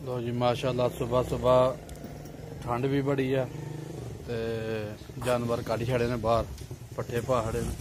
लो जी माशाल्लाह सुबह सुबह ठंड भी बड़ी है ते जानवर कढ़ छड़े ने बाहर पट्ठे पा खड़े ने।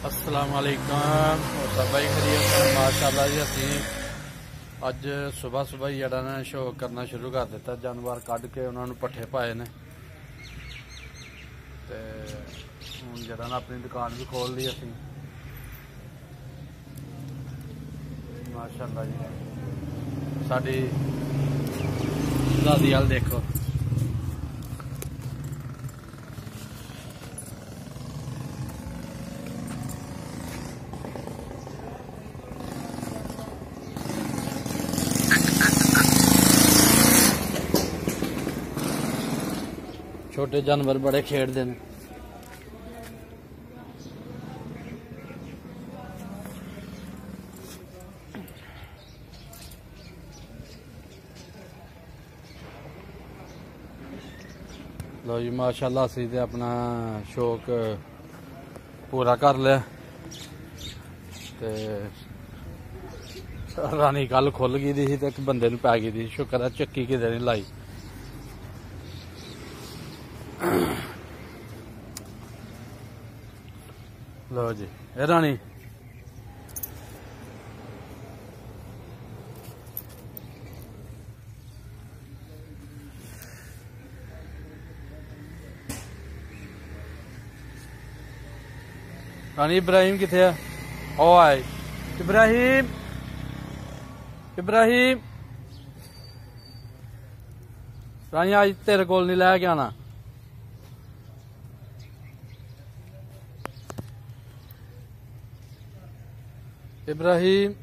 अस्सलाम वालेकुम सब भाई खरीद माशाल्लाह जी असी अज सुबह सुबह ही जरा ने शो करना शुरू कर दिता। जानवर कढ़ के उन्होंने पट्ठे पाए ने ते हुण जरा ना अपनी दुकान भी खोल ली असी माशाल्लाह जी। साडी दादी वाल देखो छोटे जानवर बड़े खेड़ते हैं। लो जी माशाल्लाह असी ते अपना शौक पूरा कर लिया ते रानी कल खुल गई थी ते एक बंदे नूं पै गई थी। शुक्र है चक्की किते नहीं लाई। लो जी ए रानी रानी इब्राहिम किथे है? ओ आए इब्राहिम इब्राहिम रानी आज तेरे कोल नहीं लै के आना। इब्राहिम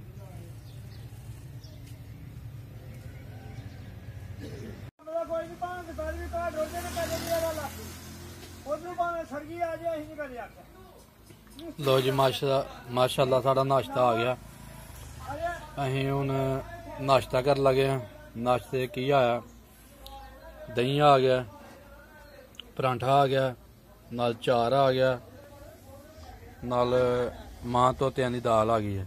लो जी माशाल्लाह साड़ा नाश्ता आ गया। अहीं हुण नाश्ता कर लगे हैं। नाश्ते की आया दही आ गया, परांठा आ गया, नाल चार आ गया, नाल मां तोतियां दी दाल आ गई है।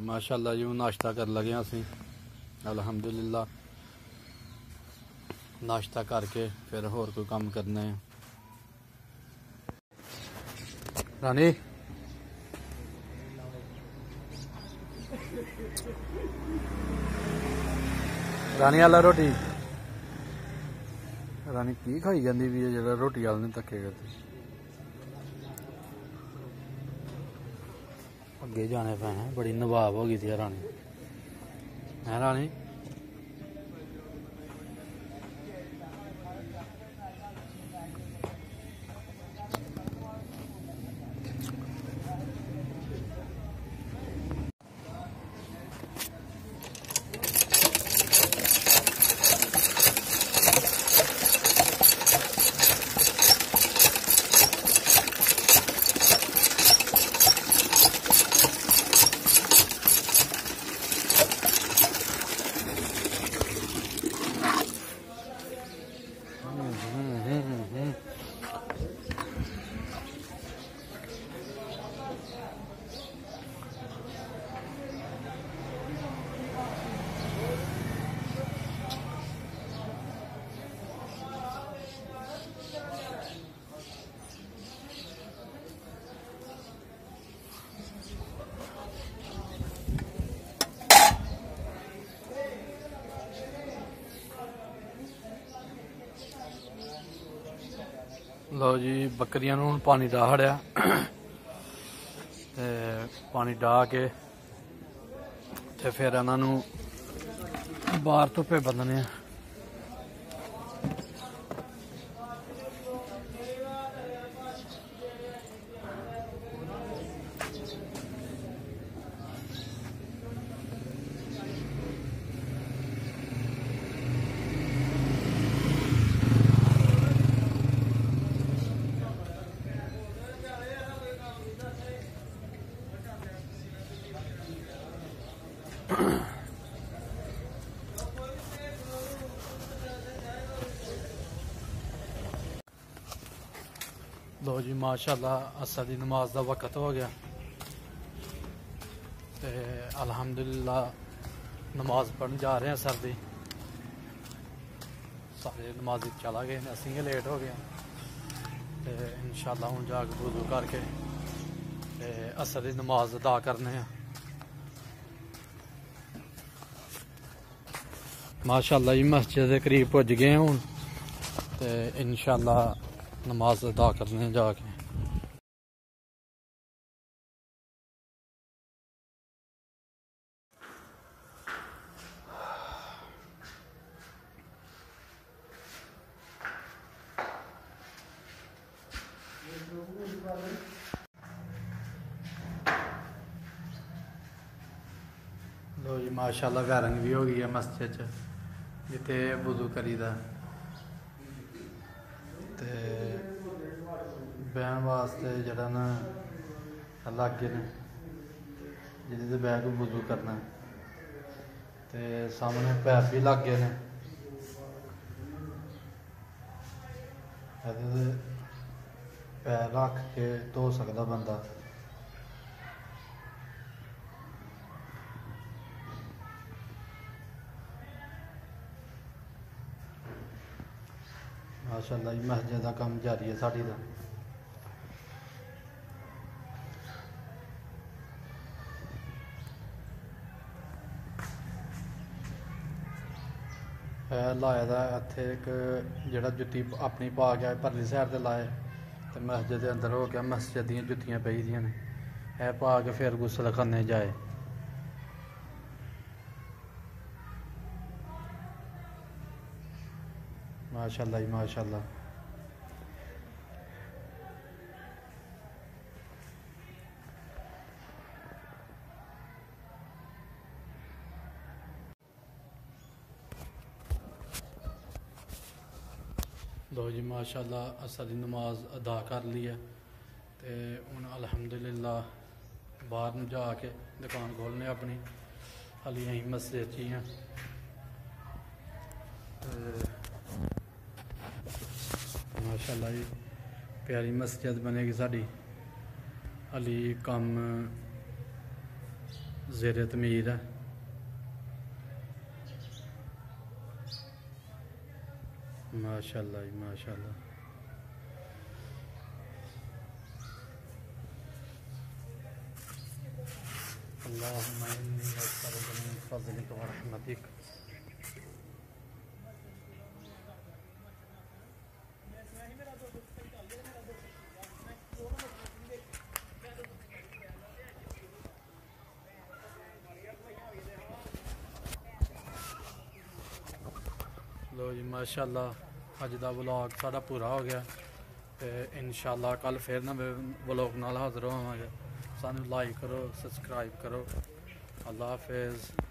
माशाल्लाह जी नाश्ता कर लगे असी अल्हम्दुलिल्लाह। नाश्ता करके फिर होर कोई काम करने हैं। रानी रानी आला रोटी रानी की खाई जाती भी है जो रोटी आल ने धक्के करती। अगे जाने पे हैं बड़ी नवाब हो गई थी रानी है रानी। लो जी बकरियां नूं पानी डा छड़िया ते पानी डा के ਤੇ ਫਿਰ ਇਹਨਾਂ ਨੂੰ ਬਾਹਰ ਧੁੱਪੇ ਬੰਨਣੇ ਆ। लो जी माशाअल्लाह असर दी नमाज का वक्त हो गया ते अल्हम्दुलिल्लाह नमाज पढ़न जा रहे हैं असर दी। सारे नमाजी चला गए असीं गै लेट हो गए ते इंशाअल्लाह हुण जाके वुज़ू करके ते असर दी नमाज अदा करने हैं। माशाअल्लाह जी मस्जिद के करीब पुज गए हुण ते इंशाअल्लाह नमाज अदा करने जाके। लो जी माशाअल्लाह वैरंग भी हो गई है मस्जिद च जिथे वुज़ू करीदा ते बहन वास्ते जरा ना लागे ने जिहदे बह के वुज़ू करना ते सामने पैप भी लागे ने पैर रख के धो सकदा बंदा। माशाअल्लाह जी मस्जिद का काम जारी है साड़ी का। लाए दा इत्थे एक जेह्ड़ा जुत्ती अपनी पा गया परली साइड ते लाए ते मस्जिद के अंदर हो गया मस्जिद दियां जुत्तियां पई दियां ने पा के फिर गुसल करने जाए। माशाअल्लाह जी माशाअल्लाह। लो जी माशाअल्लाह असर दी नमाज अदा कर ली है ते हुण अल्हम्दुलिल्लाह बाहर नूं जाके दुकान खोलने अपनी हाली असीं मस्जिद च ही हैं। माशाअल्लाह जी प्यारी मस्जिद बनेगी साड़ी हाली कम ज़ेरे तमीर है। माशाअल्लाह जी माशाअल्लाह। अल्लाहुम्मा इन्नी अस्अलुका मिन फ़ज़लिका व रहमतिक। लो जी माशाअल्लाह अज का व्लॉग साड़ा पूरा हो गया तो इंशाअल्लाह कल फिर नवे व्लॉग नाल हाज़र होवांगे। सानू लाइक करो सब्सक्राइब करो। अल्लाह हाफिज़।